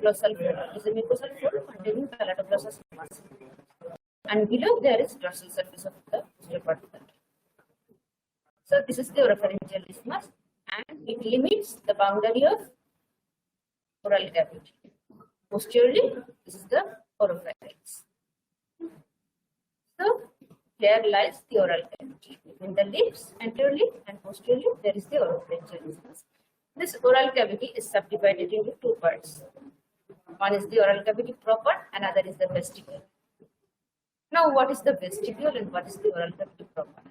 glossal fold. It is a mucosal fold containing palatoglossal muscle. And below there is dorsal surface of the posterior part of the teeth. So this is the oropharyngeal isthmus, and it limits the boundary of oral cavity. Posteriorly, this is the oropharynx. So here lies the oral cavity. Between the lips, anteriorly and posteriorly, there is the oropharyngeal isthmus. This oral cavity is subdivided into two parts. One is the oral cavity proper, another is the vestibule. Now, what is the vestibule and what is the oral cavity proper?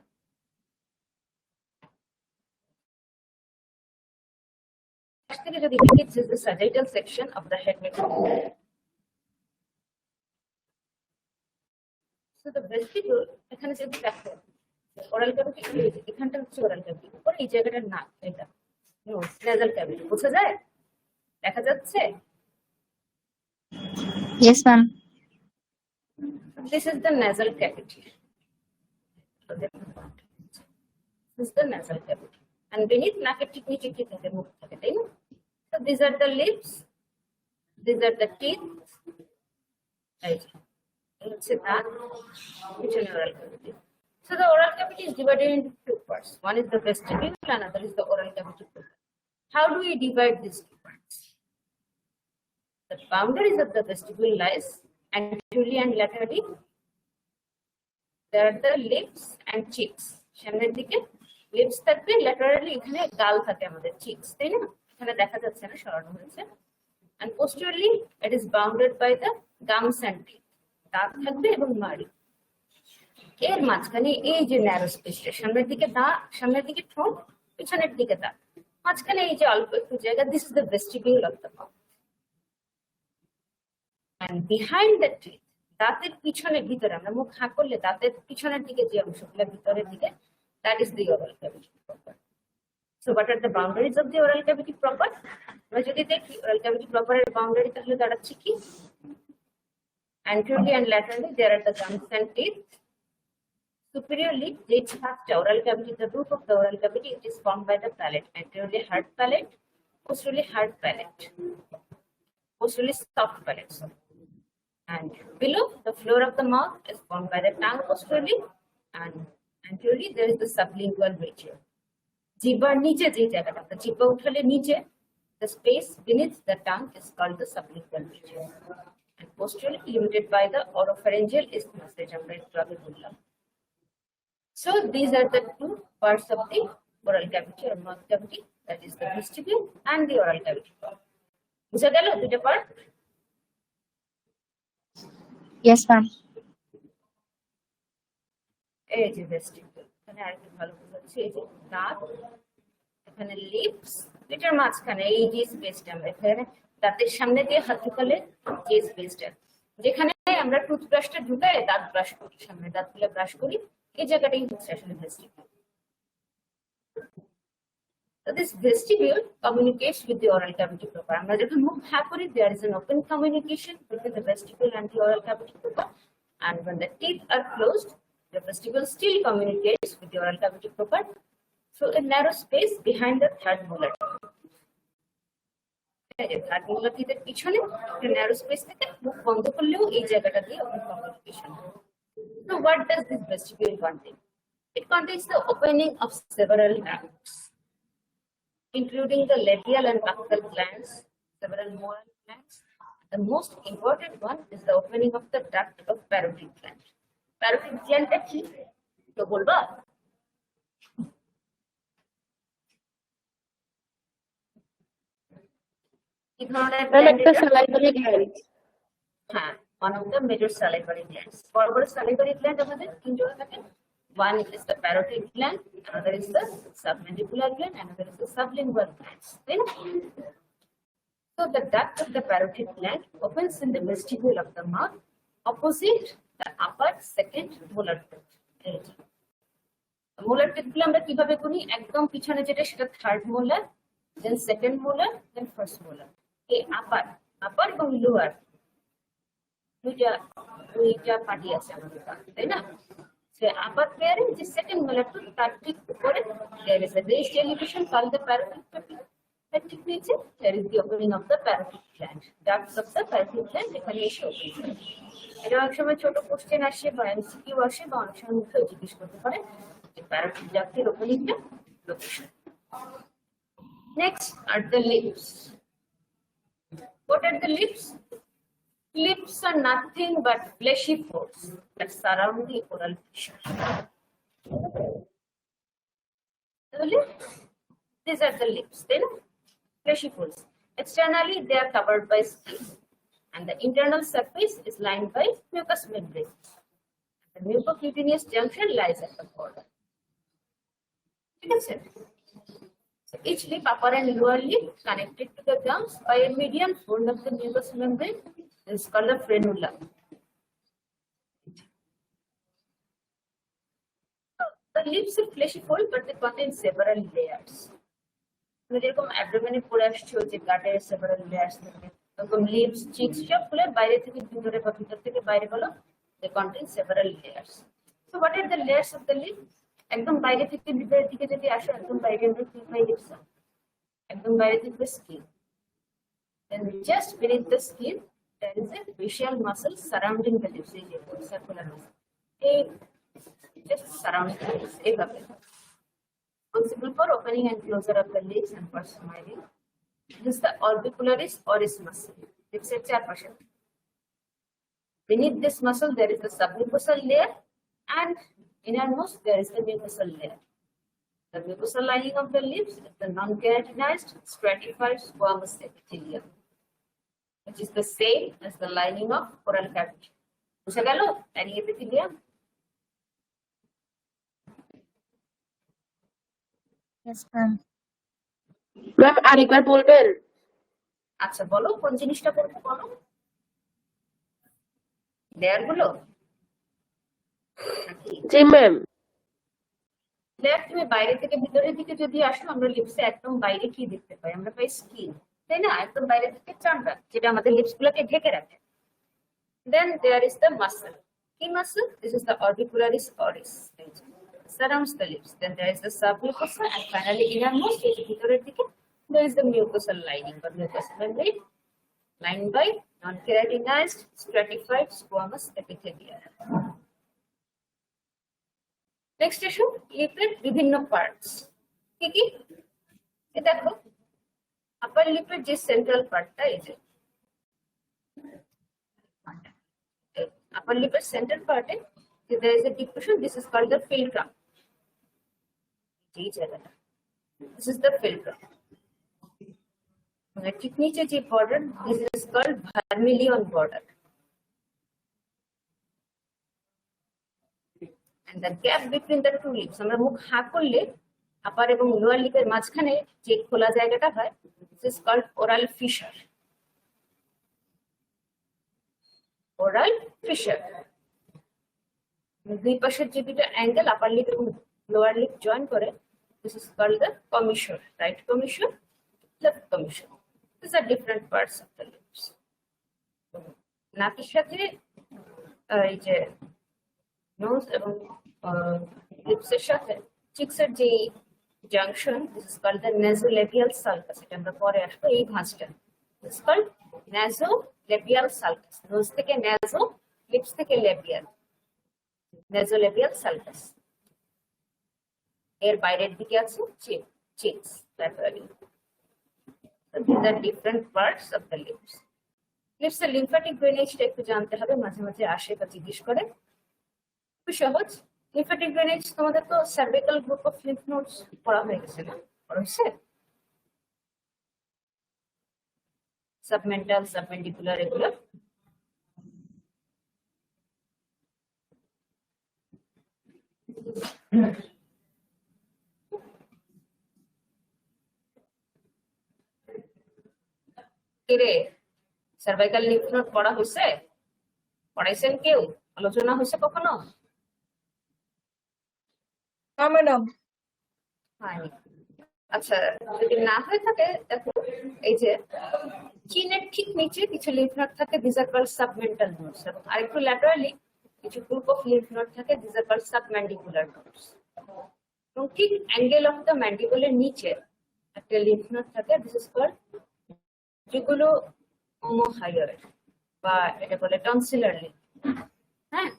This is the sagittal section of the head neck. So the vestibule, এখানে যে দেখো oral cavity এখানটা হচ্ছে oral cavity, উপরে এই জায়গাটার নাক, এটা nasal cavity, বোঝা যায়? দেখা যাচ্ছে? Yes, ma'am. This is the nasal cavity. This is the nasal cavity. And beneath নাকের ঠিক নিচে কি থাকে? মুখ থাকে, তাই না? So these are the lips, these are the teeth. Right. It's a oral cavity. So the oral cavity is divided into two parts. One is the vestibule, another is the oral cavity. How do we divide these two parts? The boundaries of the vestibule lies anteriorly and laterally. There are the lips and cheeks. সামনের দিকে lips থাকবে, laterally এখানে গাল থাকে আমাদের, cheeks, তাই না? এখানে দেখা যাচ্ছে না, সরানো হয়েছে। And posteriorly it is bounded by the gums and teeth. দাঁত থাকবে এবং মাড়ি। এর মাঝখানে এই যে ন্যারো স্পেসটা, সামনের দিকে দাঁত, সামনের দিকে ঠোঁট, পিছনের দিকে দাঁত, মাঝখানে এই যে অল্প একটু জায়গা, this is the vestibule of the mouth. And behind the teeth, দাঁতের পিছনের ভিতরে, আমরা মুখ হাঁ করলে দাঁতের পিছনের দিকে যে অংশগুলো ভিতরের দিকে, that is the oral cavity proper. So what are the boundaries of the oral cavity proper? আমরা যদি দেখি ওরাল ক্যাভিটি প্রপারের বাউন্ডারি তাহলে দাঁড়াচ্ছে কি? Anteriorly and laterally, there are the gums and teeth. Superiorly, the oral cavity, the roof of the oral cavity, it is formed by the palate. Anteriorly, hard palate, posteriorly, hard palate, posteriorly, soft palate. And below, the floor of the mouth is formed by the tongue posteriorly, and anteriorly, there is the sublingual region. Jibba niche je jagata, the jibba uthale niche, the space beneath the tongue is called the sublingual region. And posteriorly limited by the oropharyngeal isthmus, which I am. So these are the two parts of the oral cavity or mouth cavity, that is the vestibule and the oral cavity. বুঝা গেল দুটো part? Yes, ma'am. এই যে vestibule, এখানে আরেকটু ভালো বোঝাচ্ছি, এই যে দাঁত, এখানে লিপস, এটার মাঝখানে এই যে স্পেসটা, আমরা এখানে দাঁতের সামনে দিয়ে হাত ঢুকালে যে স্পেসটা, যেখানে আমরা টুথব্রাশটা ঢুকায় দাঁত ব্রাশ করি, সামনে দাঁতগুলো ব্রাশ করি, এই জায়গাটাই হচ্ছে আসলে vestibule. So this vestibule communicates with the oral cavity proper. আমরা যখন মুখ হা করি, there is an open communication between the vestibule and the oral cavity proper, and when the teeth are closed, the vestibule still communicates with the oral cavity proper through a narrow space behind the third molar. Third molar টিথের পিছনে একটা narrow space থেকে মুখ বন্ধ করলেও এই জায়গাটা দিয়ে open communication. So what does this vestibule contain? It contains the opening of several ducts, including the labial and buccal glands, several molar glands. The most important one is the opening of the duct of parotid gland. Parotid gland কি? তো বলবা? হ্যাঁ, one of the major salivary glands. বড় বড় salivary gland আমাদের তিনজন থাকে। One is the parotid gland, another is the submandibular gland, another is the sublingual gland. So the duct of the parotid gland opens in the vestibule of the mouth, opposite the upper second molar tooth. Molar tooth গুলো আমরা কিভাবে করি? একদম পিছনে যেটা সেটা third molar, then second molar, then first molar. এই upper এবং লোয়ার দুইটা পার্টি আছে আমাদের, তাই না? আপার পেয়ারে যে সেকেন্ড মোলার টুথ, তার ঠিক উপরে there is a raised elevation called the parotid papilla. ঠিক নিচে there is the opening of the parotid gland. Ducts of the parotid gland এখানে এসে ওপেন করে। এটা অনেক সময় ছোট কোশ্চেন আসে বা এমসিকিউ আসে বা অনেক সময় মুখেও জিজ্ঞেস করতে পারে যে parotid ductের ওপেনিংটা location. Next are the lips. What are the lips? Lips are nothing but fleshy folds that surround the oral fissure. These are the lips, then fleshy folds. Externally, they are covered by skin, and the internal surface is lined by mucous membrane. The mucocutaneous junction lies at the border. So each lip, upper and lower lip, connected to the gums by a median fold of the mucous membrane, is called the frenula. The lips are fleshy fold, but they contain several layers. যেরকম অ্যাবডোমেনে পড়ে আসছে যে গাটের several layers থাকে, এরকম lips Cheeks সবগুলো বাইরে থেকে ভিতরে বা ভিতর থেকে বাইরে হলো they contain several layers. So what are the layers of the lip? একদম বাইরে থেকে ভিতরের দিকে যদি আসে, একদম বাইরে আমরা কি পাই লিপস, একদম বাইরে থেকে skin, then just beneath the skin there is a facial muscle surrounding the lips, এই যে circular muscle, এই just surrounding the lips এইভাবে, responsible for opening and closure of the lips and for smiling. This is the orbicularis oris muscle. Lips এর চারপাশে। Beneath this muscle there is the submucosal layer, and innermost there is the mucosal layer. The mucosal lining of the lips is the non-keratinized stratified squamous epithelium, which is the same as the lining of oral cavity. বুঝা গেল lining epithelium? Yes, ma'am. Ma'am আরেকবার বলবেন? আচ্ছা বলো কোন জিনিসটা করতে বলো, লেয়ার গুলো জি ম্যাম। লেয়ার তুমি বাইরে থেকে ভিতরের দিকে যদি আসো, আমরা লিপসে একদম বাইরে কি দেখতে পাই, আমরা পাই স্কিন, তাই না? একদম বাইরে থেকে চামড়া যেটা আমাদের লিপস গুলোকে ঢেকে রাখে। Then there is the muscle. Key muscle, this is the orbicularis oris, surrounds the lips. Then there is the submucosa, and finally innermost, ভিতরের দিকে, there is the mucosal lining or mucous membrane, lined by non-keratinized stratified squamous epithelium. Next issue, লিপের বিভিন্ন parts কি কি? এ দেখো, আপার লিপের যে central পার্টটা, এই যে upper lip center part, there is a depression. This is called the philtrum. This is the philtrum. ঠিক নিচে যে border, this is called vermilion border. And the gap between the two lips, আমরা মুখ হা করলে আপার এবং লোয়ার লিপের মাঝখানে যে খোলা জায়গাটা হয়, this is called oral fissure. Oral fissure. দুই পাশের যে দুটো অ্যাঙ্গেল আপার লিপ এবং লোয়ার লিপ জয়েন করে, this is called the commissure, right commissure, left commissure. These are different parts of the lips. নাকের সাথে এই যে নোজ এবং লিপস এর সাথে চিকস এর যে junction, this is called the nasolabial sulcus. এটা আমরা পরে আসবো, এই ভাঁজটা this is called nasolabial sulcus. Nose থেকে naso, লিপস থেকে labial, nasolabial sulcus. এর বাইরের দিকে আছে cheeks, laterally. So these are different parts of the lips. Lips এর lymphatic drainage টা একটু জানতে হবে, মাঝে মাঝে আসে বা জিজ্ঞেস করে। খুব সহজ, lymphatic drainage তোমাদের তো cervical group of lymph nodes পড়া হয়ে গেছে না? পড়া হয়েছে? Submental, submandibular এগুলো। কিরে, সার্ভাইকাল লিম্ফ নোড পড়া হয়েছে? পড়াইছেন কেউ? আলোচনা হয়েছে কখনো? হ্যাঁ ম্যাডাম। হয়নি। আচ্ছা, যদি না হয়ে থাকে দেখো, এই যে চিনের ঠিক নিচে কিছু লিম্ফ নোড থাকে, this are called submental nodes, এবং আরেকটু ল্যাটারালি কিছু গ্রুপ অফ লিম্ফ নোড থাকে, this are called submandibular nodes. এবং ঠিক অ্যাঙ্গেল অফ দ্য ম্যান্ডিবলের নিচে একটা লিম্ফ নোড থাকে, দিস ইজ কল্ড যেগুলো ওমোহাইয়ের বা এটা বলে টনসিলার লিম্ফ। হ্যাঁ,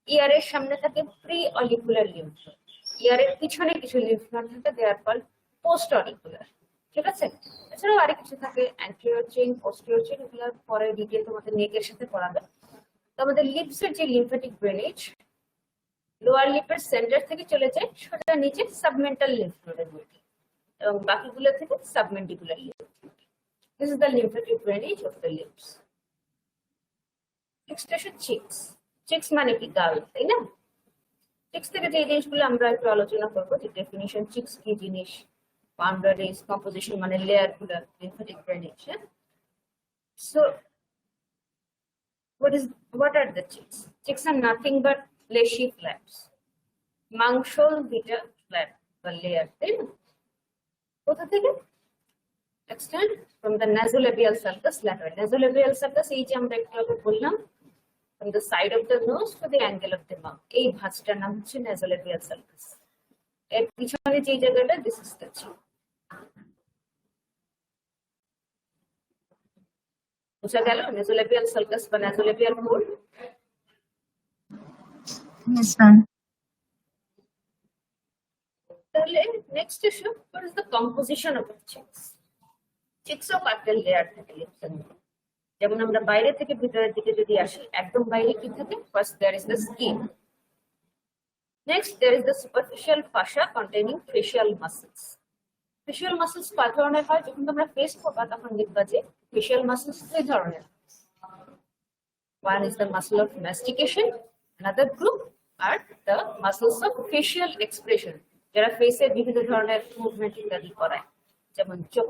ইয়ারের সামনে থাকে প্রি অলিকুলার লিম্ফ নোড, ইয়ারের পিছনে কিছু লিম্ফ নোড থাকে, দে আর কল্ড পোস্ট অলিকুলার। ঠিক আছে, এছাড়াও আরেক কিছু থাকে অ্যান্টেরিয়র চেইন, পোস্টেরিয়র চেইন, এগুলো পরে ডিটেল তোমাদের নেকের সাথে পড়াবে। তো আমাদের লিপসের যে লিম্ফ্যাটিক ড্রেনেজ লোয়ার লিপের সেন্টার থেকে চলে যায় সোজা নিচে সাবমেন্টাল লিম্ফ নোডের মধ্যে, এবং বাকিগুলো থেকে submandibular lymph node. This is the lymphatic drainage of the lips. Next আসে চিক্স। চিক্স মানে কি গাল, তাই না? চিক্স থেকে যে জিনিসগুলো আমরা একটু আলোচনা করবো, যে ডেফিনিশন, চিক্স কি জিনিস, বাউন্ডারিজ, কম্পোজিশন মানে লেয়ার গুলো, lymphatic drainage. So what are the chicks? Chicks are nothing but fleshy flaps, মাংসল দুইটা ফ্ল্যাপ বা লেয়ার, তাই না? কোথা থেকে? Extend from the nasolabial sulcus lateral. Nasolabial sulcus এই যে আমরা একটু আগে বললাম, from the side of the nose to the angle of the mouth, এই ভাঁজটার নাম হচ্ছে nasolabial sulcus। এর পিছনে যে জায়গাটা, this is the cheek। বুঝা গেল nasolabial sulcus বা nasolabial fold? Yes, ma'am. তাহলে next issue, what is the composition of the cheeks? Cheeks ও কয়েকটা লেয়ার থাকে লিপসের মধ্যে। যেমন আমরা বাইরে থেকে ভিতরের দিকে যদি আসি, একদম বাইরে কি থাকে? First there is the skin, next there is the superficial fascia containing facial muscles. Facial muscles কয় ধরনের হয়? যখন তোমরা ফেস করবা তখন দেখবা যে ফেশিয়াল মাসলস দুই ধরনের। One is the muscle of mastication, another group are the muscles of facial expression, যারা ফেসে বিভিন্ন ধরনের মুভমেন্ট ইত্যাদি করায়, যেমন চোখ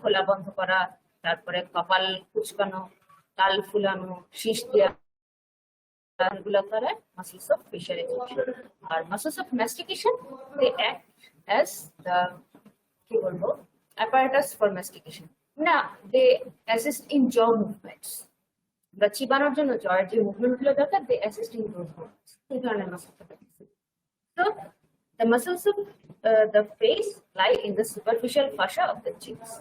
খোলা বন্ধ করা, তারপরে কপাল কুচকানো, তাল ফুলানো, শীষ দেওয়া, এগুলো করায় মাসলস অফ ফেশিয়াল এক্সপ্রেশন। আর muscles of mastication, they act as the কি বলবো অ্যাপারেটাস ফর ম্যাস্টিকেশন, না they assist in jaw movements, বা চিবানোর জন্য জয়ের যে মুভমেন্ট গুলো দরকার, they assist in those movements. এই ধরনের মাসল থাকে। So the muscles of the face lie in the superficial fascia of the cheeks.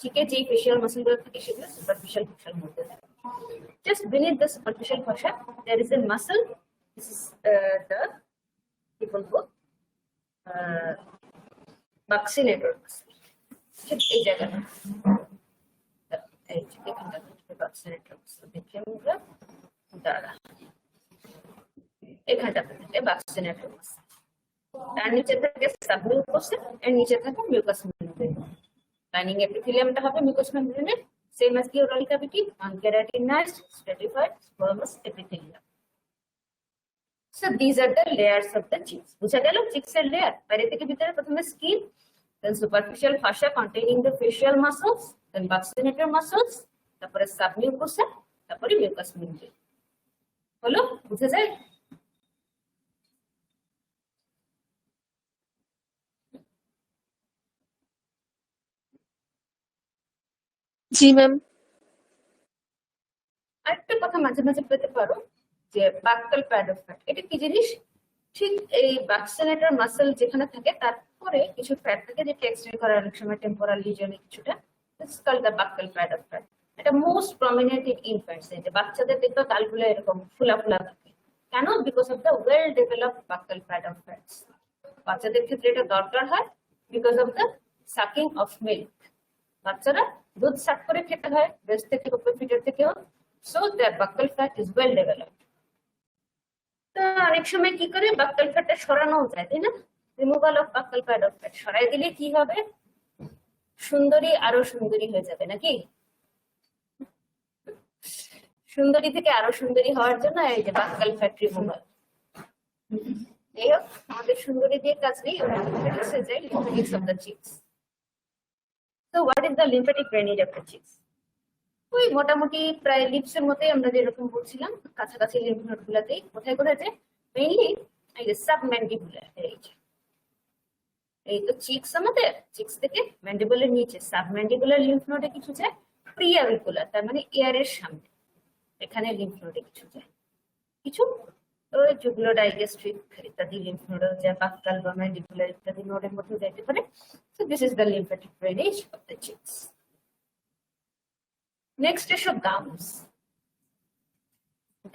চিকে যে ফেশিয়াল মাসল গুলো থাকে সেগুলো সুপারফিশিয়াল ফাশার মধ্যে থাকে। Just beneath the superficial fascia there is a muscle. This is the কি বলবো buccinator muscle। ঠিক এই জায়গাটা, এই যে এখানটা buccinator muscle দেখি আমরা, দাঁড়া এখানটা buccinator muscle। তার নিচে থাকে সাবমিউকোসা, এর নিচে থাকে মিউকাস মেমব্রেন। লাইনিং এপিথেলিয়ামটা হবে মিউকাস মেমব্রেনের, same as the oral cavity, unkeratinized stratified squamous epithelium. So these are the layers of the cheeks. বুঝা গেল চিক্স এর লেয়ার? বাইরে থেকে ভিতরে প্রথমে skin, then superficial fascia containing the facial muscles, then buccinator muscles, তারপরে submucosa, তারপরে mucus membrane. হলো? বুঝা যায়? জি ম্যাম। আরেকটা কথা মাঝে মাঝে পেতে পারো, যে বাক্কাল প্যাড অফ ফ্যাট, এটা কি জিনিস? ঠিক এই বাক্সিনেটর মাসল যেখানে থাকে তারপরে কিছু ফ্যাট থাকে যেটা এক্সটেন্ড করে অনেক সময় টেম্পোরাল রিজিয়নে কিছুটা, this is called the buccal pad of fat. এটা মোস্ট প্রমিনেন্ট ইন ইনফ্যান্টস, এই যে বাচ্চাদের দেখবে গালগুলো এরকম ফুলা ফুলা থাকে, কেন? Because of the well developed buccal pad of fats. বাচ্চাদের ক্ষেত্রে এটা দরকার হয় because of the sucking of milk. বাচ্চারা দুধ সাক করে খেতে হয় ব্রেস্ট থেকে, ফিটার থেকেও। So the buccal fat is well developed. তো অনেক সময় কি করে বাক্কাল ফ্যাটটা সরানো যায়, তাই না? Removal of buccal pad of fat সরাই দিলে কি হবে? সুন্দরী আরো সুন্দরী হয়ে যাবে নাকি? সুন্দরী থেকে আরো সুন্দরী হওয়ার জন্য এই যে বাক্কাল ফ্যাট রিমুভাল। যাই হোক, আমাদের সুন্দরী দিয়ে কাজ নেই, ওরা লিম্ফ্যাটিক্সে যায়, lymphatics of the cheeks. So what is the lymphatic drainage of the cheeks? ওই মোটামুটি প্রায় লিপসের মতোই আমরা যেরকম বলছিলাম, কাছাকাছি লিম্ফ নোড গুলাতেই। কোথায় কোথায় যায়? মেইনলি এই যে সাবম্যান্ডিবুলার, এই তো চিক্স, আমাদের চিক্স থেকে ম্যান্ডিবুলার নিচে সাবম্যান্ডিবুলার লিম্ফ নোডে কিছু যায়, প্রিঅ্যাভিকুলার তার মানে ইয়ারের সামনে, এখানে লিম্ফ নোডে কিছু যায়, কিছু ওই যেগুলো ডাইগেস্ট্রিক ইত্যাদি লিম্ফ নোডাল যা পাক্কাল বা ম্যান্ডিবুলার ইত্যাদি নোডের মধ্যে যাইতে পারে। So this is the lymphatic drainage of the Cheeks. Next এসো গামস।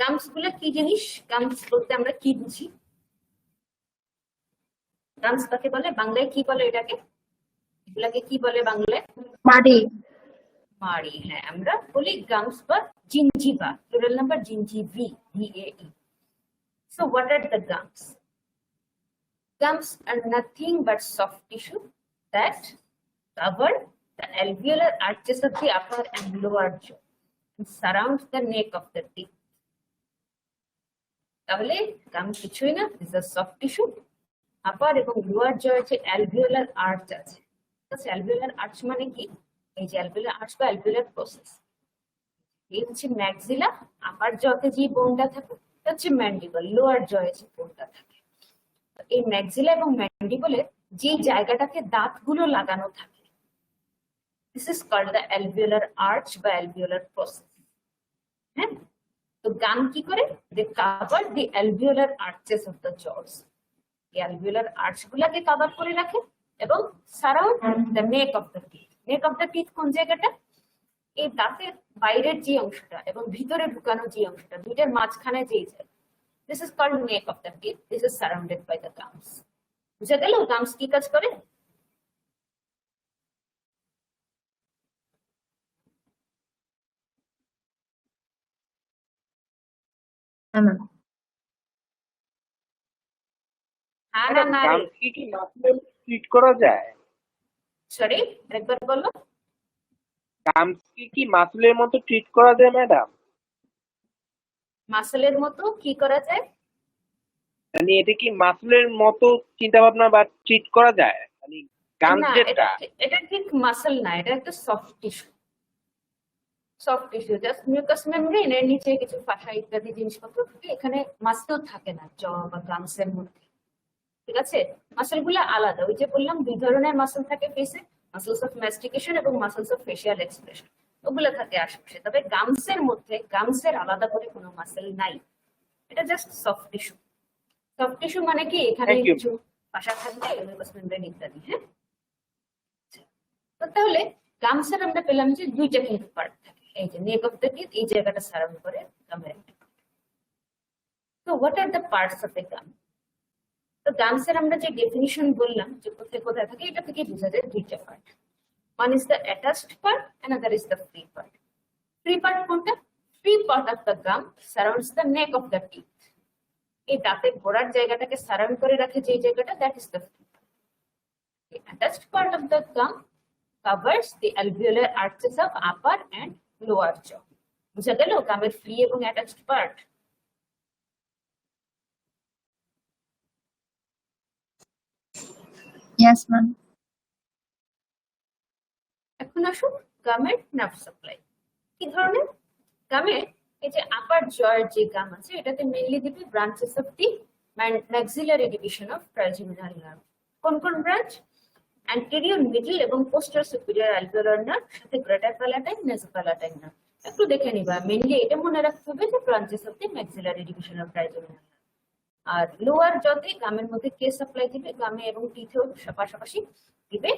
গামস গুলো কি জিনিস? গামস বলতে আমরা কি বুঝি? গামস কাকে বলে? বাংলায় কি বলে এটাকে? এগুলাকে কি বলে বাংলায়? মাড়ি। মাড়ি। হ্যাঁ, আমরা বলি গামস বা gingiva, plural number gingivae, VAE. So what are the gums? Gums are nothing but soft tissue that cover the alveolar arches of the upper and lower jaw and surrounds the neck of the teeth. তাহলে গাম কিছুই না, this R soft tissue. আপার এবং lower জয়ের যে alveolar arch আছে, alveolar arch মানে কি? এই যে অ্যালভিওলার আর্চ বা অ্যালভিওলার প্রসেস, এই হচ্ছে ম্যাক্সিলা। আপার জতে যে বোনটা থাকে এটা হচ্ছে ম্যান্ডিবল, লোয়ার জয়ে যে বোনটা থাকে। এই ম্যাক্সিলা এবং ম্যান্ডিবলের যে জায়গাটাকে দাঁতগুলো লাগানো থাকে, this is called the alveolar arch বা অ্যালভিওলার প্রসেস। হ্যাঁ, তো গাম কি করে? They cover the alveolar arches of the jaws. এই অ্যালভিওলার আর্চ গুলাকে কভার করে রাখে এবং surround the neck of the teeth. Neck of the teeth কোন জায়গাটা? এই দাঁতের বাইরের যে অংশটা এবং ভিতরে ঢুকানো যে অংশটা, দুইটার মাঝখানে যেই জায়গা, this is called neck of the teeth. This is surrounded by the gums. বুঝা গেল গামস কি কাজ করে? হ্যাঁ না না রে, গামস কি মাসলে ট্রিট করা যায়? সরি একবার বলো। গামস কি মাসলের মতো ট্রিট করা যায় ম্যাডাম? মাসেলের মতো কি করা যায়? মানে এটা কি মাসলের মতো চিন্তা ভাবনা বা ট্রিট করা যায়? মানে গামস না, যেটা এটা ঠিক মাসেল না, এটা একটা soft tissue. Soft tissue just mucus membrane, এর নিচে কিছু ফাঁসা ইত্যাদি জিনিসপত্র থাকে, এখানে মাসেল থাকে না জ বা গামসের মধ্যে। ঠিক আছে, মাসেল গুলো আলাদা। ওই যে বললাম দুই ধরনের মাসেল থাকে ফেসে, মাসেলস অফ ম্যাস্টিকেশন এবং মাসেলস অফ ফেশিয়াল এক্সপ্রেশন, ওগুলো থাকে আশেপাশে। তবে গামসের মধ্যে গামসের আলাদা করে কোনো মাসেল নাই, এটা just soft tissue. Soft tissue মানে কি এখানে Thank you. কিছু ফাঁসা থাকবে, মিউকাস মেমব্রেন ইত্যাদি। হ্যাঁ, তো তাহলে গামসের আমরা পেলাম যে দুইটা কিন্তু পার্ট থাকে। এই যে নেক অফ দ্য টিথ, এই জায়গাটা সারাউন্ড করে গামের একটা। তো what are the parts of the gum? তো গামসের আমরা যে ডেফিনিশন বললাম যে কোথায় কোথায় থাকে, এটা থেকে বোঝা যায় দুইটা part. One is the attached part, another is the free part. Free part কোনটা? Free part of the gum surrounds the neck of the teeth. এই দাঁতের গোড়ার জায়গাটাকে সারাউন্ড করে রাখে যে জায়গাটা, that is the free part. The attached part of the gum covers the alveolar arches of upper and lower jaw. বুঝা গেল গামের ফ্রি এবং অ্যাটাচড পার্ট? Yes, ma'am. এখন আসুন গামের নার্ভ সাপ্লাই কি ধরনের। গামের এই যে আপার জয়ের যে গাম আছে, এটাতে মেইনলি দিবে branches of the maxillary division of trigeminal nerve. কোন কোন ব্রাঞ্চ? অ্যান্টেরিয়র, মিডল এবং পোস্টার সুপিরিয়র অ্যালভিওলার নার্ভ, সাথে গ্রেটার প্যালাটাইন, নেসোপ্যালাটাইন নার্ভ। একটু দেখে নিবা, মেইনলি এটা মনে রাখতে হবে যে branches of the maxillary division of trigeminal nerve. আর লোয়ার জতে গামের মধ্যে কে সাপ্লাই দিবে? গামে এবং টিথেও পাশাপাশি দিবে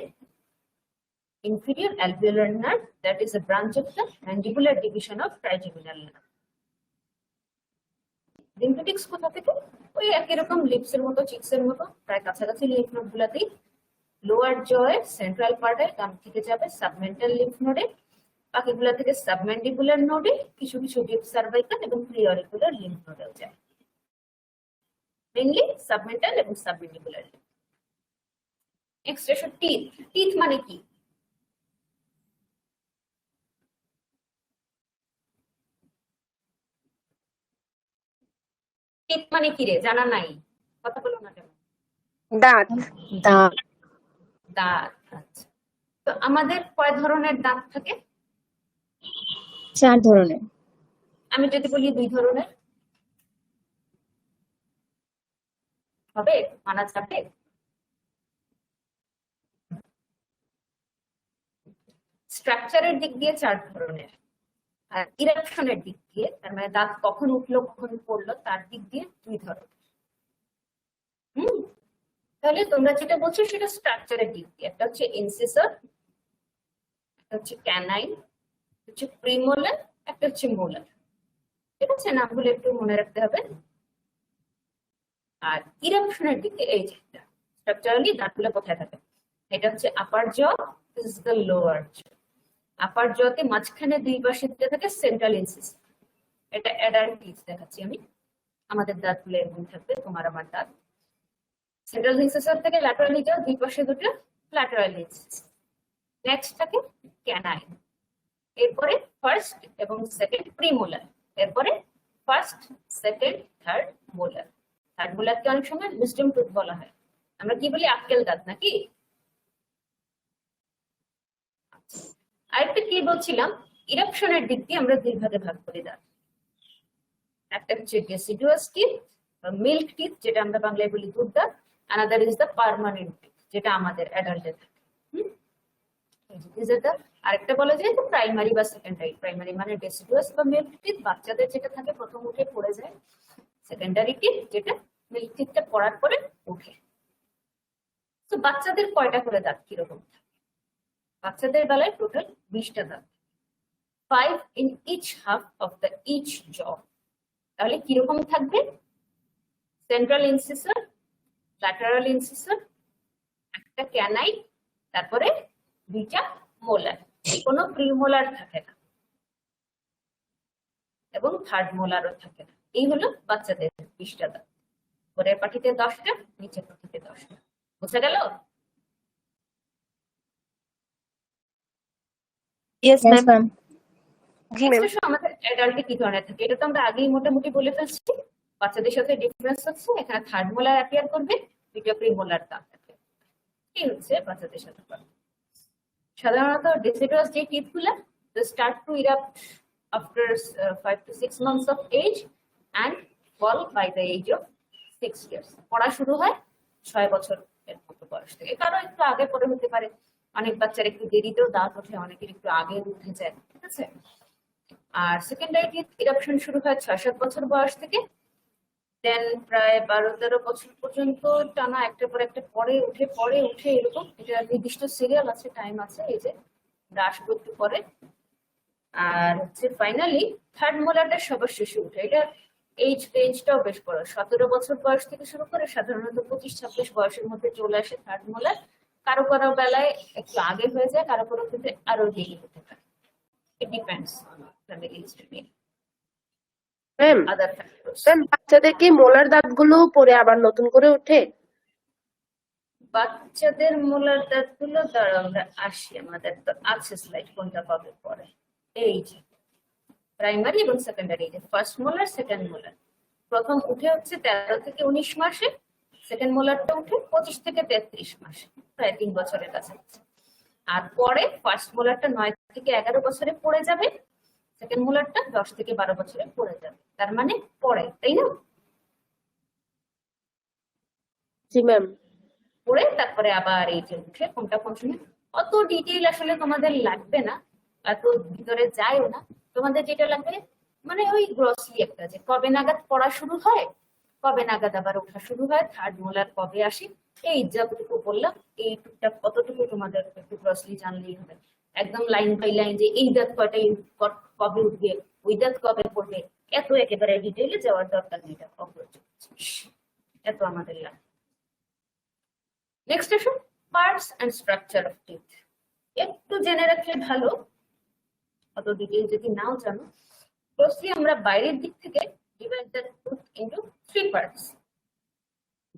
inferior alveolar nerve, that is a branch of the mandibular division of trigeminal nerve. লিম্ফেটিক্স কোথা থেকে? ওই একই রকম লিপসের মতো, চিক্সের মতো, প্রায় কাছাকাছি লিম্ফ নোড গুলাতেই। লোয়ার জয়ের সেন্ট্রাল পার্টে গাম থেকে যাবে সাবমেন্টাল লিম্ফ নোডে, বাকিগুলা থেকে সাবম্যান্ডিবুলার নোডে, কিছু কিছু ডিপ সার্ভাইকাল এবং প্রিঅরিকুলার লিম্ফ নোডেও যায়। মেইনলি সাবমেন্টাল এবং সাবম্যান্ডিবুলার। নেক্সট এসো টিথ। টিথ মানে কি? টিথ মানে কি রে? জানা নাই? কথা বলো না কেন? দাঁত। দাঁত। দাঁত। আচ্ছা, তো আমাদের কয় ধরনের দাঁত থাকে? 4 ধরনের। আমি যদি বলি 2 ধরনের হবে? মানা যাবে? স্ট্রাকচারের দিক দিয়ে 4 ধরনের। আর ইরাপশনের দিক দিয়ে, তার মানে দাঁত কখন উঠলো কখন পড়লো তার দিক দিয়ে দুই ধরনের। তাহলে তোমরা যেটা বলছো সেটা স্ট্রাকচারের দিক দিয়ে, একটা হচ্ছে ইনসিসর, একটা হচ্ছে ক্যানাইন, হচ্ছে প্রিমোলার, একটা হচ্ছে মোলার। ঠিক আছে, নামগুলো একটু মনে রাখতে হবে। আর ইরাপশনের দিকে এই যে স্ট্রাকচারালি দাঁতগুলো কোথায় থাকে, এটা হচ্ছে আপার জ, দিস ইজ দ্য লোয়ার জ। আপার জতে মাঝখানে দুই পাশে দিতে থাকে সেন্ট্রাল ইনসিসর, এটা অ্যাডাল্ট টিথ দেখাচ্ছি আমি। আমাদের দাঁতগুলো এরকম থাকবে, তোমার আমার দাঁত। সেন্ট্রাল ইনসিসর থেকে ল্যাটারালি যাও, দুই পাশে দুটো ল্যাটারাল ইনসিসর। নেক্সট থাকে ক্যানাইন, এরপরে ফার্স্ট এবং সেকেন্ড প্রিমোলার, এরপরে first second third molar. Third মোলারকে অনেক সময় উইজডম টুথ বলা হয়। আমরা কি বলি, আক্কেল দাঁত নাকি? আরেকটা কি বলছিলাম, ইরাপশনের দিক দিয়ে আমরা দুই ভাগে ভাগ করি দাঁত। একটা হচ্ছে ডেসিডুয়াস টিথ বা মিল্ক টিথ, যেটা আমরা বাংলায় বলি দুধ দাঁত। Another is the permanent teeth, যেটা আমাদের অ্যাডাল্টে থাকে। আরেকটা বলা যায় যে প্রাইমারি বা সেকেন্ডারি। প্রাইমারি মানে ডেসিডুয়াস বা মিল্ক টিথ, বাচ্চাদের যেটা থাকে প্রথম উঠে পড়ে যায়। সেকেন্ডারি টিথ যেটা মিল্ক টিথটা পড়ার পরে উঠে। তো বাচ্চাদের কয়টা করে দাঁত কিরকম থাকে? বাচ্চাদের বেলায় টোটাল 20টা দাঁত, 5 in each half of the each jaw। তাহলে কিরকম থাকবে? সেন্ট্রাল ইনসিসর, ল্যাটারাল ইনসিসর, একটা ক্যানাইন, তারপরে দুইটা মোলার, কোনো প্রিমোলার থাকে না এবং থার্ড মোলারও থাকে না। এই হলো বাচ্চাদের 20টা দাঁত। উপরের পাটিতে 10টা, নিচের পাটিতে 10টা। বুঝা গেল? Yes, Yes, ma'am. ma'am. জি ম্যাম। আমাদের অ্যাডাল্টে কি ধরনের থাকে এটা তো আমরা আগেই মোটামুটি বলে ফেলছি। বাচ্চাদের সাথে ডিফারেন্স হচ্ছে এখানে থার্ড মোলার অ্যাপিয়ার করবে, দুইটা প্রিমোলার দাঁত থাকে। কি হচ্ছে বাচ্চাদের সাথে? সাধারণত ডেসিডুয়াস যে টিথ গুলা start two ইরাপ্ট after 5 to 6 months of age and fall by the age of 6 years। পড়া শুরু হয় 6 বছর এর মতো বয়স থেকে, কারো একটু আগে পরে হতে পারে। অনেক বাচ্চার একটু দেরিতেও দাঁত ওঠে, অনেকের একটু আগে উঠে যায়। ঠিক আছে। আর সেকেন্ডারি টিথ ইরাপশন শুরু হয় 6-7 বছর বয়স থেকে, দেন প্রায় 12-13 বছর পর্যন্ত টানা একটা পর একটা পরে উঠে এরকম। এটা নির্দিষ্ট সিরিয়াল আছে, টাইম আছে, এই যে ব্রাশ করতে পরে। আর হচ্ছে ফাইনালি থার্ড মোলারটা সবার শেষে উঠে। এটা এইজ রেঞ্জটাও বেশ বড়, 17 বছর বয়স থেকে শুরু করে সাধারণত 25-26 বয়সের মধ্যে চলে আসে থার্ড মোলার। কারো কারো বেলায় একটু আগে হয়ে যায়, কারো কারো ক্ষেত্রে আরো দেরি হতে পারে। It depends on family history, ma'am, other factors. Ma'am বাচ্চাদের কি মোলার দাঁতগুলো পরে আবার নতুন করে ওঠে? বাচ্চাদের মোলার দাঁতগুলো দ্বারা আমরা আসি, আমাদের তো আছে স্লাইড, কোনটা পাবে পরে। এই যে প্রাইমারি এবং সেকেন্ডারি, যে ফার্স্ট মোলার সেকেন্ড মোলার প্রথম উঠে হচ্ছে 13 থেকে 19 মাসে, সেকেন্ড মোলারটা উঠে 25 থেকে 33 মাসে, প্রায় 3 বছরের কাছাকাছি। আর পরে ফার্স্ট মোলারটা 9 থেকে 11 বছরে পড়ে যাবে, সেকেন্ড মোলারটা 10 থেকে 12 বছরে পড়ে যাবে। তার মানে পরে, তাই না? জি ম্যাম। পড়ে তারপরে আবার এই যে উঠে কোনটা কোন সময়। অত ডিটেইল আসলে তোমাদের লাগবে না, এত ভিতরে যায়ও না। তোমাদের যেটা লাগবে মানে ওই গ্রসলি একটা, যে কবে নাগাদ পড়া শুরু হয়, কবে নাগাদ আবার ওঠা শুরু হয়, থার্ড মোলার কবে আসে, এই যতটুকু বললাম এই টুকটাক কতটুকু তোমাদের একটু গ্রসলি জানলেই হবে। একদম লাইন বাই লাইন যে এই দাঁত কয়টা কবে উঠবে, ওই দাঁত কবে পড়বে, এত একেবারে ডিটেইলে যাওয়ার দরকার নেই, এটা অপ্রয়োজন। এত আমাদের লাগবে। নেক্সট আসুন parts and structure of teeth. একটু জেনে রাখলে ভালো, অত ডিটেইল যদি নাও জানো। ফার্স্টলি আমরা বাইরের দিক থেকে divide the tooth into 3 parts.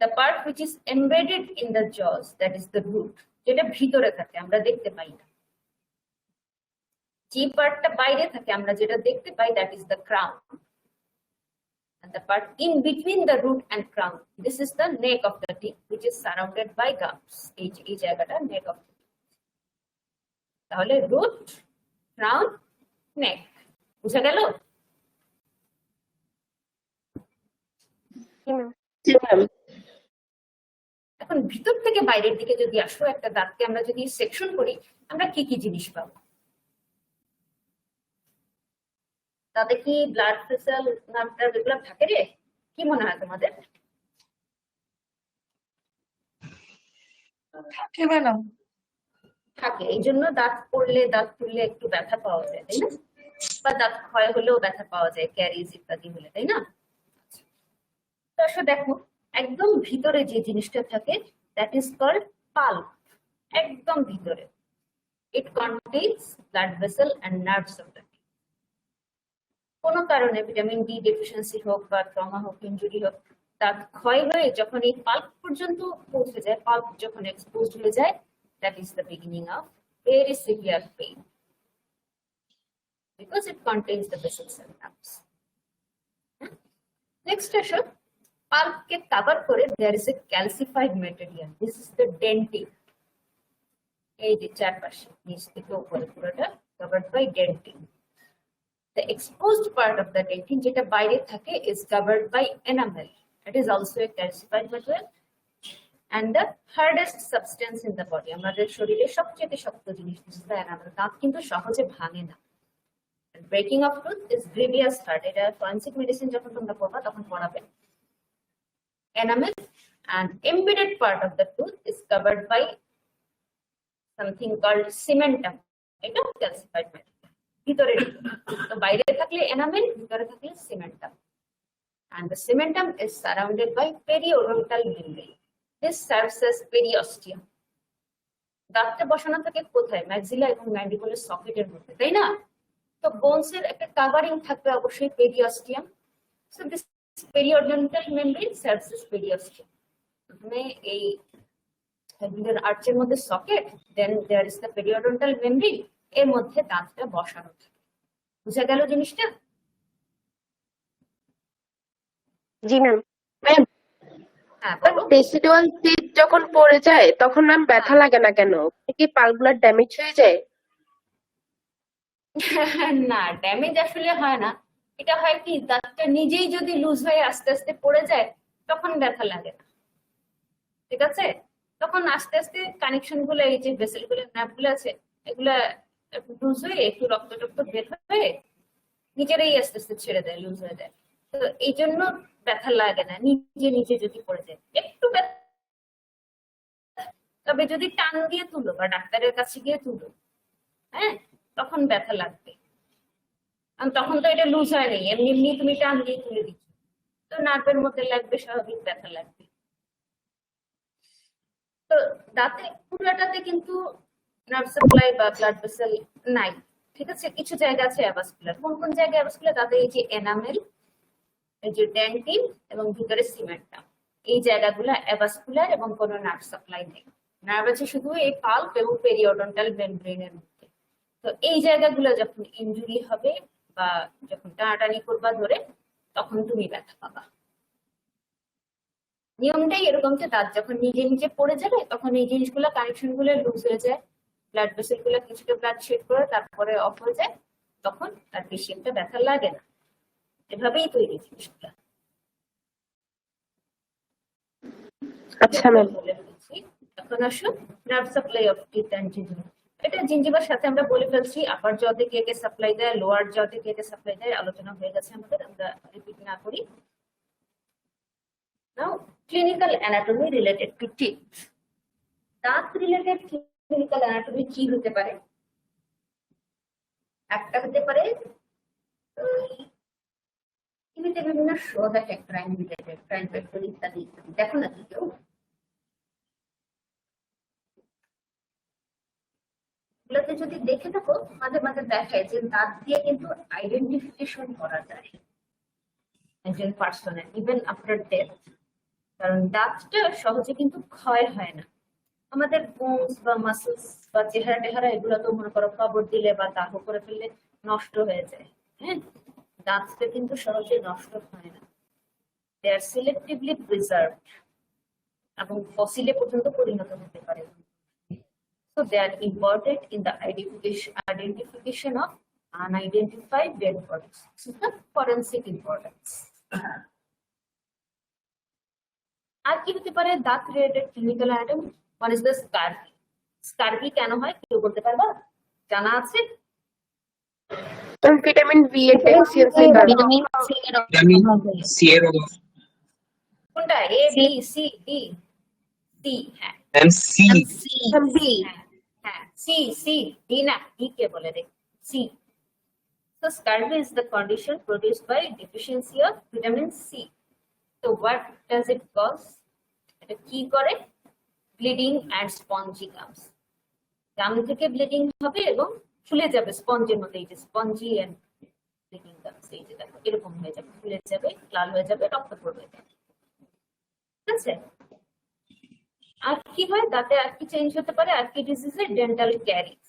The part which is embedded in the জজ, দ্যাট ইজ দ্য রুট, যেটা ভিতরে থাকে আমরা দেখতে পাই না। যে পার্টটা বাইরে থাকে আমরা যেটা দেখতে পাই, that is the crown. And the part in between the root and crown, this is the neck of the teeth, which is surrounded by gums. এই জায়গাটা neck of the teeth। তাহলে root, crown, neck, বুঝা গেল? জি ma'am. এখন ভিতর থেকে বাইরের দিকে যদি আসো, একটা দাঁতকে আমরা যদি সেকশন করি, আমরা কি কি জিনিস পাবো? তাতে কি ব্লাড ভেসেল নামটা এগুলো থাকে রে? কি মনে হয় তোমাদের? থাকে ম্যাডাম। থাকে, এই জন্য দাঁত পড়লে দাঁত ফুললে একটু ব্যথা পাওয়া যায়, তাই না? বা দাঁত ক্ষয় হলেও ব্যথা পাওয়া যায়, ক্যারিজ ইত্যাদি হলে, তাই না? তো আসলে দেখো, একদম ভিতরে যে জিনিসটা থাকে দ্যাট ইজ কল্ড পাল্প। একদম ভিতরে it contains blood vessel and nerves of the teeth. কোনো কারণে ভিটামিন ডি ডেফিসিয়েন্সি হোক বা ট্রমা হোক, ইনজুরি হোক, দাঁত ক্ষয় হয়ে যখন এই পাল্প পর্যন্ত পৌঁছে যায়, পাল্প যখন এক্সপোজড হয়ে যায়, that is the beginning of very severe pain because it contains the vessels and nerves. Next আসো, pulp কে cover করে there is a calcified material. This is the dentin. এই যে চারপাশে নিচ থেকে উপরে পুরোটা covered by dentin. The exposed part of the dentin যেটা বাইরে থাকে is covered by enamel. It is also a calcified material. And the hardest substance in the body, আমাদের শরীরে সবচেয়ে শক্ত জিনিস হচ্ছে এনামেল। দাঁত কিন্তু সহজে ভাঙে না। Breaking of tooth is grievous heart. এটা ফরেনসিক মেডিসিন যখন তোমরা পড়বা তখন পড়াবে। Enamel and embedded part of the tooth is covered by something called cementum. এটা ক্যালসিফাইড ম্যাটেরিয়াল। ভিতরে তো বাইরে থাকলে এনামেল, ভিতরে থাকলে cementum. And the cementum is surrounded by periodontal membrane. This serves as periosteum. দাঁতটা বসানো থাকে কোথায়? ম্যাক্সিলা এবং ম্যান্ডিবলের সকেটের মধ্যে, তাই না? তো বোনস এর একটা কাভারিং থাকবে অবশ্যই, periosteum. So this periodontal membrane serves as periosteum. মানে এই এগুলোর আর্চের মধ্যে socket, then there is the periodontal membrane, এর মধ্যে দাঁতটা বসানো থাকে। বুঝা গেল জিনিসটা? জি ম্যাম। ম্যাম, হ্যাঁ বলো। রেসিডুয়াল টিথ যখন পড়ে যায় তখন ম্যাম ব্যথা লাগে না কেন? কি পালগুলার ড্যামেজ হয়ে যায়? না, ড্যামেজ আসলে হয় না। এটা হয় কি, দাঁতটা নিজেই যদি লুজ হয়ে আস্তে আস্তে পড়ে যায় তখন ব্যথা লাগে না, ঠিক আছে? তখন আস্তে আস্তে কানেকশন গুলো, এই যে ভেসেল গুলো, নার্ভ গুলো আছে, এগুলা লুজ হয়ে একটু রক্ত টক্ত বের হয়ে নিজেরাই আস্তে আস্তে ছেড়ে দেয়, লুজ হয়ে যায়। তো এই জন্য ব্যথা লাগে না নিজে নিজে যদি পড়ে যায়, একটু ব্যথা। তবে যদি টান দিয়ে তুলো বা ডাক্তারের কাছে গিয়ে তুলো, হ্যাঁ, তখন ব্যথা লাগবে। কারণ তখন তো এটা লুজ হয় নাই, এমনি এমনি তুমি টান দিয়ে তুলে দিচ্ছ, তো নার্ভের মধ্যে লাগবে, স্বাভাবিক ব্যথা লাগবে। তো দাঁতে পুরাটাতে কিন্তু নার্ভ সাপ্লাই বা ব্লাড ভেসেল নাই, ঠিক আছে? কিছু জায়গা আছে অ্যাভাসকুলার। কোন কোন জায়গায় অ্যাভাসকুলার? দাঁতে এই যে এনামেল, এই যে ডেন্টিন এবং ভিতরে সিমেন্টাম, এই জায়গাগুলো অ্যাভাসকুলার এবং কোনো নার্ভ সাপ্লাই নেই। নার্ভ আছে শুধু এই পাল্প এবং পেরিওডন্টাল মেমব্রেনের মধ্যে। তো এই জায়গাগুলো যখন ইনজুরি হবে বা যখন টানাটানি করবা ধরে, তখন তুমি ব্যথা পাবা। নিয়মটাই এরকম যে দাঁত যখন নিজে নিজে পড়ে যাবে তখন এই জিনিসগুলো, কানেকশন গুলো লুজ হয়ে যায়, ব্লাড ভেসেল গুলো কিছুটা ব্লাড শেড করে তারপরে অফ হয়ে যায়, তখন তার বেশি একটা ব্যথা লাগে না। এভাবেই তৈরি জিনিসগুলা। আচ্ছা ম্যাম। এখন আসুন nerve supply of teeth and gingiva. এটা জিঞ্জিভার সাথে আমরা বলে ফেলছি, আপার জতে কে কে সাপ্লাই দেয়, লোয়ার জতে কে কে সাপ্লাই দেয়, আলোচনা হয়ে গেছে আমাদের, আমরা রিপিট না করি। Now clinical anatomy related to teeth. দাঁত রিলেটেড ক্লিনিক্যাল অ্যানাটমি কি হতে পারে? একটা হতে পারে টিভিতে বিভিন্ন শো দেখে ক্রাইম রিলেটেড, ক্রাইম ফ্যাক্টরি ইত্যাদি ইত্যাদি, দেখো না কি কেউ? এগুলোতে যদি দেখে থাকো, মাঝে মাঝে দেখায় যে দাঁত দিয়ে কিন্তু আইডেন্টিফিকেশন করা যায় একজন পার্সনের, ইভেন আফটার ডেথ। কারণ দাঁতটা সহজে কিন্তু ক্ষয় হয় না। আমাদের বোনস বা মাসেলস বা চেহারা টেহারা এগুলো তো মনে করো কবর দিলে বা দাহ করে ফেললে নষ্ট হয়ে যায়, হ্যাঁ? দাঁতটা কিন্তু সহজে নষ্ট হয় না, দে আর সিলেক্টিভলি প্রিজার্ভড এবং ফসিলে পর্যন্ত পরিণত হতে পারে। So they are important in the identification of unidentified dead bodies. This is the forensic importance. আর কি হতে পারে দাঁত related clinical anatomy? One is the scurvy. Scurvy কেন হয় কেউ বলতে পারবা? জানা আছে? ভিটামিন বি এর ডেফিসিয়েন্সির কারণে। ভিটামিন সি এর ভিটামিন অভাবে। সি এর অভাব। কোনটা A B C D? C, হ্যাঁ ম্যাম সি। সি বি হ্যাঁ হ্যাঁ সি সি ডি না, ডি কে বলে রে C. So scurvy is the condition produced by deficiency of vitamin C. So what does it cause? এটা কি করে? Bleeding and spongy gums. Gum থেকে ব্লিডিং হবে এবং ফুলে যাবে স্পঞ্জের মতো, এই যে স্পঞ্জি এন্ড ব্লিডিং গামস, এই যে দেখো এরকম হয়ে যাবে, ফুলে যাবে, লাল হয়ে যাবে, রক্ত পড়বে। ঠিক আছে? আর কি হয় দাঁতে? আর কি চেঞ্জ হতে পারে? আর কি ডিজিজে? Dental caries.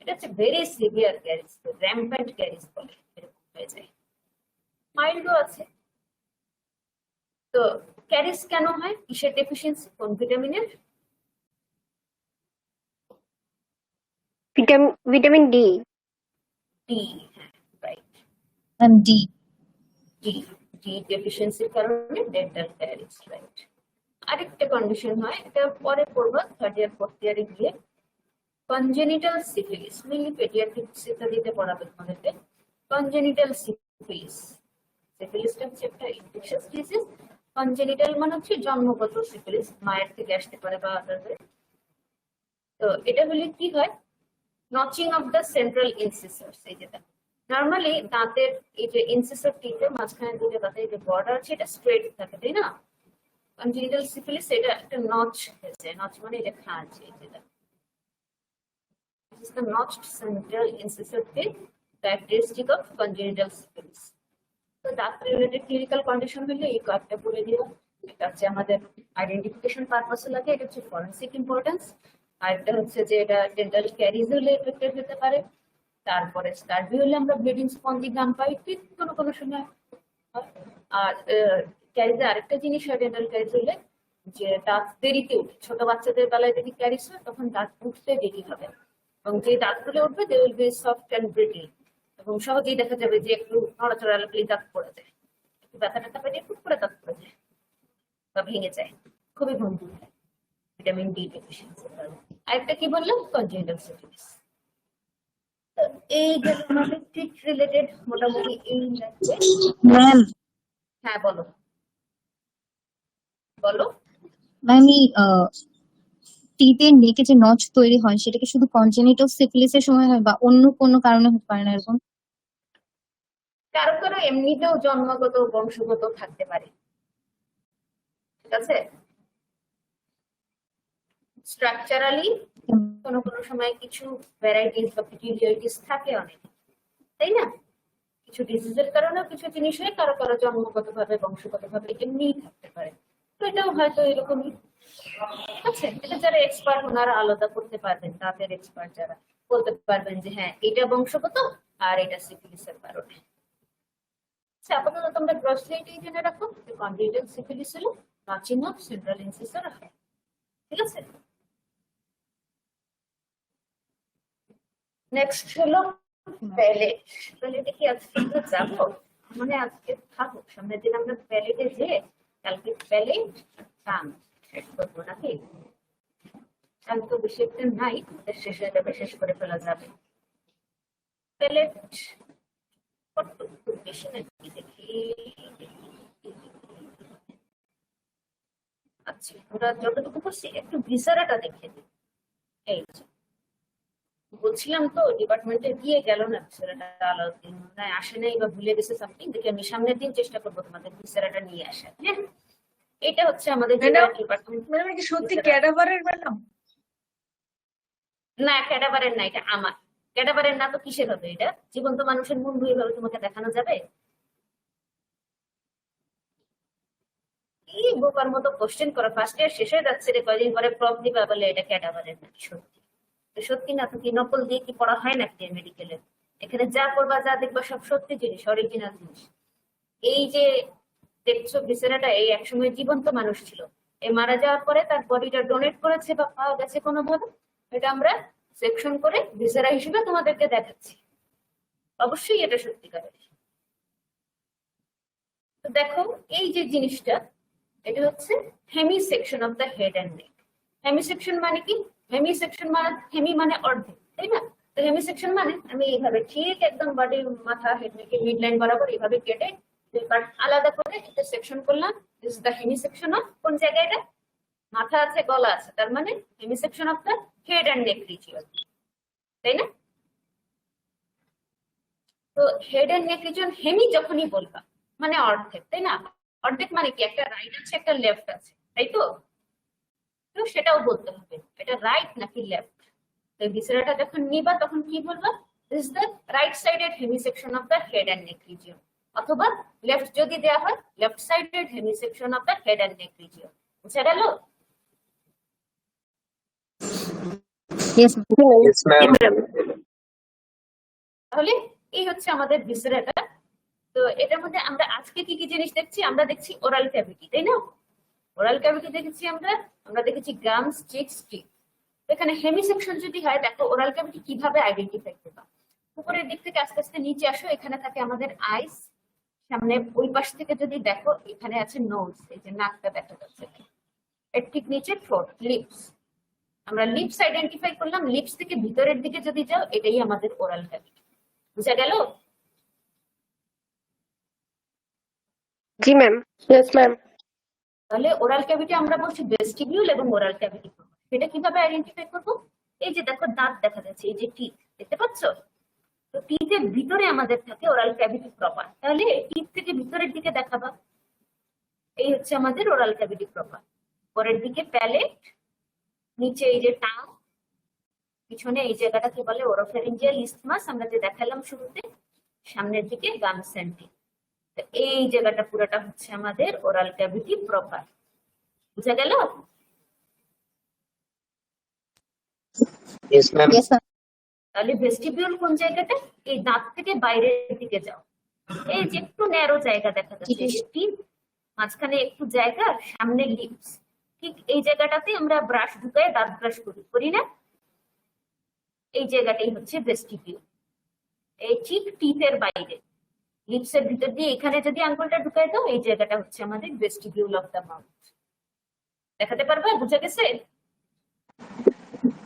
এটা হচ্ছে very severe caries, rampant caries বলে, এরকম হয়ে যায়। মাইল্ডও আছে। তো ক্যারিজ কেন হয়? কিসের ডেফিসিয়েন্সি? কোন ভিটামিনের? Vitamin D. ডি, হ্যাঁ রাইট, ডি ডি। ডি ডেফিসিয়েন্সির কারণে ডেন্টাল ক্যারিজ, রাইট। আরেকটা কন্ডিশন হয়, এটা পরে পড়বো থার্ড ইয়ার ফোর্থ ইয়ারে গিয়ে, কনজেনিটাল সিফিলিস। মেইনলি পেডিয়াট্রিক্স ইত্যাদিতে পড়াবে তোমাদেরকে। কনজেনিটাল সিফিলিস, সিফিলিসটা হচ্ছে একটা ইনফেকশাস ডিজিজ। কনজেনিটাল মানে হচ্ছে জন্মগত সিফিলিস, মায়ের থেকে আসতে পারে বা আদারওয়ে। তো এটা হলে কি হয়? নচিং অফ দ্য সেন্ট্রাল ইনসিসরস, এই যেটা নর্মালি দাঁতের এই যে ইনসিসর টিতে মাঝখানে দুটো দাঁতের যে বর্ডার আছে এটা স্ট্রেট থাকে, তাই না? কনজেনিটাল সিফিলিস এটা একটা নচ হয়েছে, নচ মানে এটা খাঁজ, এই যেটা is the notched central incisor teeth, characteristic of congenital syphilis. তো দাঁত রিলেটেড ক্লিনিক্যাল কন্ডিশন হলে এই কার্ডটা বলে দিলাম। এটা হচ্ছে আমাদের আইডেন্টিফিকেশন পারপাসে লাগে, এটা হচ্ছে ফরেনসিক ইম্পর্টেন্স। আর এটা হচ্ছে যে এটা ডেন্টাল ক্যারিজ হলে এফেক্টেড হতে পারে। তারপরে স্কার্ভি হলে আমরা ব্লিডিং স্পঞ্জি গাম পাই, ঠিক কোনো কোনো সময়। আর ক্যারিজে আরেকটা জিনিস হয় ডেন্টাল ক্যারিজ হলে, যে দাঁত দেরিতে উঠে। ছোট বাচ্চাদের বেলায় যদি ক্যারিজ হয় তখন দাঁত উঠতে দেরি হবে, এবং যে দাঁতগুলো উঠবে they will be soft and brittle, এবং সহজেই দেখা যাবে যে একটু নড়াচড়া লাগলেই দাঁত পড়ে যায়, একটু ব্যথা ট্যাথা পেলে খুব করে দাঁত পড়ে যায় বা ভেঙে যায়, খুবই ভঙ্গুর হয় ভিটামিন ডি ডেফিসিয়েন্সি। আরেকটা কি বললাম? Congenital syphilis. এই গেল আমাদের টিট রিলেটেড মোটামুটি এই লাগবে। ম্যাম হ্যাঁ বলো বলো। ম্যাম এই টিথের নেকে যে নচ তৈরি হয় সেটা কি শুধু কনজেনিটাল সিফিলিসের সময় হয় বা অন্য কোনো কারণে হতে পারে না এরকম? কারো কারো এমনিতেও জন্মগত বংশগত থাকতে পারে, ঠিক আছে? স্ট্রাকচারালি কোনো কোনো সময় কিছু ভ্যারাইটিস বা পিকুলিয়ারিটিস থাকে অনেক, তাই না? কিছু ডিজিজের কারণেও কিছু জিনিস হয়, কারো কারো জন্মগত ভাবে বংশগত ভাবে এমনিই থাকতে পারে। তো এটাও হয়তো এরকমই আছে। এটা যারা এক্সপার্ট ওনারা আলাদা করতে পারবেন, তাদের এক্সপার্ট যারা বলতে পারবেন যে হ্যাঁ এটা বংশগত আর এটা সিফিলিসের কারণে। আচ্ছা আপাতত তোমরা গ্রসলি এটাই জেনে রাখো যে কনজেনিটাল সিফিলিস হলো নচিং অফ সেন্ট্রাল ইনসিসর, ঠিক আছে? নেক্সট হলো প্যালেট। প্যালেটে কি আজকে আমরা যাবো? মানে আজকে থাকুক, সামনের দিন আমরা প্যালেটে যে কালকে প্যালেট কান শেষ করবো নাকি? কাল তো বেশি একটা নাই, শেষ হয়ে যাবে, শেষ করে ফেলা যাবে। প্যালেট খুব বেশি নাকি দেখি। আচ্ছা আমরা যতটুকু করছি একটু ভিসারাটা দেখে নিই। এই যে বলছিলাম তো ডিপার্টমেন্টে দিয়ে গেল না ভিসারাটা, আলাউদ্দিন মনে আসে নাই বা ভুলে গেছে সামথিং। দেখি আমি সামনের দিন চেষ্টা করবো তোমাদের ভিসারাটা নিয়ে আসা। হ্যাঁ এটা হচ্ছে আমাদের ডিপার্টমেন্ট। ম্যাডাম কি সত্যি ক্যাডাভারের ম্যাডাম? না ক্যাডাভারের না, এটা আমার। ক্যাডাভারের না তো কিসের হবে? এটা জীবন্ত মানুষের মুন্ডু, এইভাবে তোমাকে দেখানো যাবে? এই বোকার মতো কোশ্চেন করা, ফার্স্ট ইয়ার শেষ হয়ে যাচ্ছে রে, কয়দিন পরে প্রব দিবা বলে এটা ক্যাডাভারের না। সত্যি সত্যি না তো কি নকল দিয়ে কি পড়া হয় নাকি মেডিকেলে? এখানে যা করবা যা দেখবা সব সত্যি জিনিস, অরিজিনাল জিনিস। এই যে দেখছো ভিসেরাটা, এই একসময় জীবন্ত মানুষ ছিল, এই মারা যাওয়ার পরে তার বডিটা ডোনেট করেছে বা পাওয়া গেছে কোনো ভাবে, এটা আমরা সেকশন করে ভিসেরা হিসেবে তোমাদেরকে দেখাচ্ছি। অবশ্যই এটা সত্যিকারের। তো দেখো এই যে জিনিসটা, এটা হচ্ছে hemi section of the head and neck. Hemi section মানে কি? হেমি সেকশন মানে হেমি মানে অর্ধেক, তাই না? তো হেমিসেকশন মানে আমি এইভাবে ঠিক একদম বডির মাথা মিড লাইন বরাবর এইভাবে কেটে দুই পার্ট আলাদা করে একটা সেকশন করলাম। This is the hemisection of কোন জায়গাটা? মাথা আছে, গলা আছে, তার মানে hemisection of the head and neck region, তাই না? তো head and neck region hemi যখনই বলবা মানে অর্ধেক, তাই না? অর্ধেক মানে কি, একটা রাইট আছে একটা লেফট আছে, তাই তো? তো সেটাও বলতে হবে এটা রাইট নাকি লেফট। তো ভিসেরাটা যখন নিবা তখন কি বলবা? This is the right sided hemisection of the head and neck region, অথবা লেফট যদি দেওয়া হয় left sided hemisection of the head and neck region. বুঝা গেল? Yes, Yes, ma'am. তাহলে এই হচ্ছে আমাদের ভিসেরাটা। তো এটার মধ্যে আমরা আজকে কি কি জিনিস দেখছি? আমরা দেখছি ওরাল ক্যাভিটি, তাই না? ওরাল ক্যাভিটি দেখেছি আমরা দেখেছি গামস, চিকস, টিথ। এখানে হেমিসেকশন যদি হয়, দেখো ওরাল ক্যাভিটি কিভাবে আইডেন্টিফাই করবা। উপরের দিক থেকে আস্তে আস্তে নিচে আসো, এখানে থাকে আমাদের আইস। সামনে ওই পাশ থেকে যদি দেখো এখানে আছে নোজ, এই যে নাকটা দেখা যাচ্ছে, এর ঠিক নিচে ঠোঁট, লিপস। আমরা লিপস আইডেন্টিফাই করলাম, লিপস থেকে ভিতরের দিকে যদি যাও এটাই আমাদের ওরাল ক্যাভিটি। বুঝা গেল? জি ম্যাম। Yes ma'am. তাহলে ওরাল ক্যাভিটি আমরা বলছি ভেস্টিবিউল এবং ওরাল ক্যাভিটি। সেটা কিভাবে আইডেন্টিফাই করব? এই যে দেখো দাঁত দেখা যাচ্ছে, এই যে টিথ দেখতে পাচ্ছ, তো টিথের ভিতরে আমাদের থাকে ওরাল ক্যাভিটি প্রপার। তাহলে টিথ থেকে ভিতরের দিকে দেখাবা, এই হচ্ছে আমাদের ওরাল ক্যাভিটি প্রপার। পরের দিকে প্যালেট, নিচে এই যে টাং, পিছনে এই জায়গাটাকে বলে ওরোফ্যারিঞ্জিয়াল ইসথমাস, আমরা যে দেখালাম শুরুতে, সামনের দিকে গামস এন্ড টিথ। তো এই জায়গাটা পুরোটা হচ্ছে আমাদের ওরাল ক্যাভিটি প্রপার। বুঝা গেল? Yes, ma'am. yes, ma'am. তাহলে ভেস্টিবিউল কোন জায়গাটা? এই দাঁত থেকে বাইরের দিকে যাও, এই যে একটু ন্যারো জায়গা দেখা যাচ্ছে, টিথ, মাঝখানে একটু জায়গা, সামনে লিপস, ঠিক এই জায়গাটাতে আমরা ব্রাশ ঢুকায় দাঁত ব্রাশ করি না? এই জায়গাটাই হচ্ছে ভেস্টিবিউল। এই ঠিক টিথের বাইরে, লিপসের ভিতর দিয়ে এখানে যদি আঙ্গুলটা ঢুকায় দাও, এই জায়গাটা হচ্ছে আমাদের ভেস্টিবিউল অফ দ্য মাউথ। দেখাতে পারবে? বুঝা গেছে?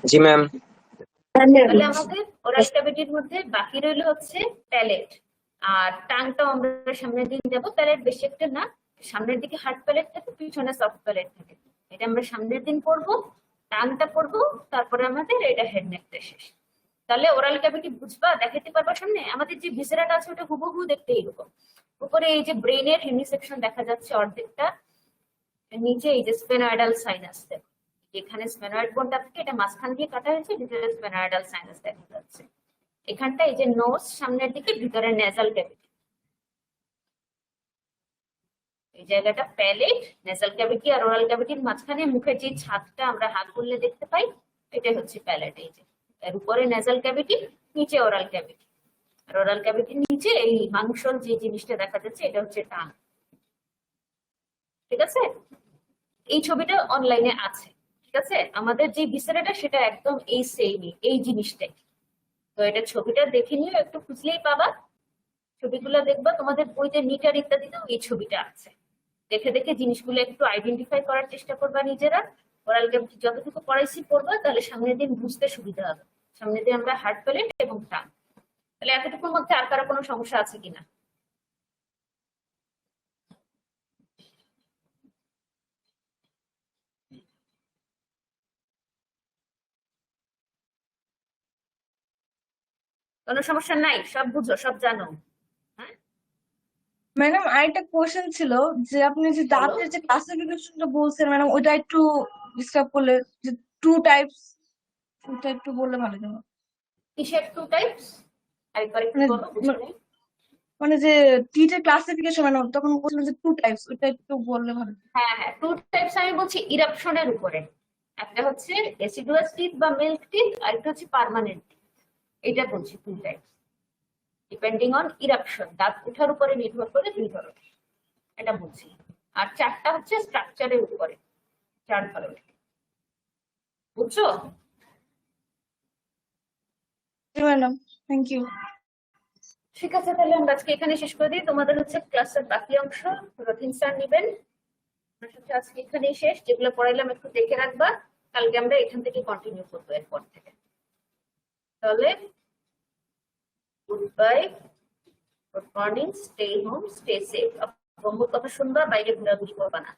জি ম্যাম। তাহলে আমাদের ওরাল ক্যাভিটির মধ্যে বাকি রইল হচ্ছে প্যালেট আর টাংটাও আমরা সামনের দিকে যাবো। প্যালেট বেশি একটা না, সামনের দিকে হার্ড প্যালেট থাকে, পিছনে সফট প্যালেট থাকে, এটা আমরা সামনের দিন পড়বো। টাংটা পড়বো, তারপরে আমাদের এটা হেড নেকটা শেষ। তাহলে ওরাল ক্যাভিটি বুঝবা, দেখাতে পারবা সামনে। আমাদের যে ভিসেরাটা আছে ওটা হুবহু দেখতে এইরকম। উপরে এই যে ব্রেনের হেমিসেকশন দেখা যাচ্ছে অর্ধেকটা, নিচে এই যে স্পেনয়েডাল সাইনাস, দেখো এখানে স্পেনয়েড বোনটা থেকে এটা মাঝখান দিয়ে কাটা হয়েছে, ভিতরে স্পেনয়েডাল সাইনাস দেখা যাচ্ছে। এখানটা এই যে নোজ সামনের দিকে, ভিতরে নেজাল ক্যাভিটি, এই জায়গাটা প্যালেট, নেজাল ক্যাভিটি আর ওরাল ক্যাভিটির মাঝখানে মুখের যে ছাদটা আমরা হাত করলে দেখতে পাই, এটা হচ্ছে প্যালেট। এই যে এর উপরে নেজাল ক্যাভিটি, নিচে ওরাল ক্যাভিটি, আর ওরাল ক্যাভিটির নিচে এই মাংসল যে জিনিসটা দেখা যাচ্ছে এটা হচ্ছে টাং। ঠিক আছে? এই ছবিটা অনলাইনে আছে, ঠিক আছে? আমাদের যে ভিসেরাটা সেটা একদম এই সেমই, এই জিনিসটাই। তো এটা ছবিটা দেখে নিও, একটু খুঁজলেই পাবা। ছবিগুলো দেখবা তোমাদের বইতে নিটার ইত্যাদিতেও এই ছবিটা আছে। দেখে দেখে জিনিসগুলো একটু আইডেন্টিফাই করার চেষ্টা করবা নিজেরা। ওরাল ক্যাভিটি যতটুকু পড়াইছি পড়বা, তাহলে সামনের দিন বুঝতে সুবিধা হবে। সামনের দিন আমরা হার্ড প্যালেট এবং টাং। তাহলে এতটুকুর মধ্যে আর কারো কোনো সমস্যা আছে কিনা? কোনো সমস্যা নাই? সব বুঝো, সব জানো? হ্যাঁ, ম্যাডাম আরেকটা কোশ্চেন ছিল, যে আপনি যে দাঁতের যে ক্লাসিফিকেশনটা বলছেন ম্যাডাম, ওইটা একটু ডিসক্রাইব করলে, যে টু টাইপস, ওটা একটু বললে ভালো হতো। কিসের টু টাইপস? আরেকবার একটু মানে- বলো, বুঝো নাই। মানে যে টিটের ক্লাসিফিকেশন ম্যাডাম তখন বলছিলেন যে টু টাইপস, ওইটা একটু বললে ভালো হতো। হ্যাঁ হ্যাঁ, টু টাইপস আমি বলছি ইরাপশনের উপরে। একটা হচ্ছে ডেসিডুয়াস টিথ বা মিল্ক টিথ, আর একটা হচ্ছে পার্মানেন্ট টিথ। এটা বলছি two types, depending on eruption, দাঁত ওঠার উপরে নির্ভর করে দুই ধরনের, এটা বলছি। আর চারটা হচ্ছে স্ট্রাকচারের উপরে, চার ধরনের। বুঝছো? Madam thank you. ঠিক আছে, তাহলে আমরা আজকে এখানে শেষ করে দিই। তোমাদের হচ্ছে ক্লাসের বাকি অংশ রথিন স্যার নিবেন। আমার সাথে আজকে এখানেই শেষ। যেগুলো পড়াইলাম একটু দেখে রাখবা, কালকে আমরা এখান থেকে কন্টিনিউ করবো এরপর থেকে। তাহলে Goodbye. Good morning. Stay home. Stay safe. বন্ধুর কথা শুনবা, বাইরে ঘোরাঘুরি করবা না।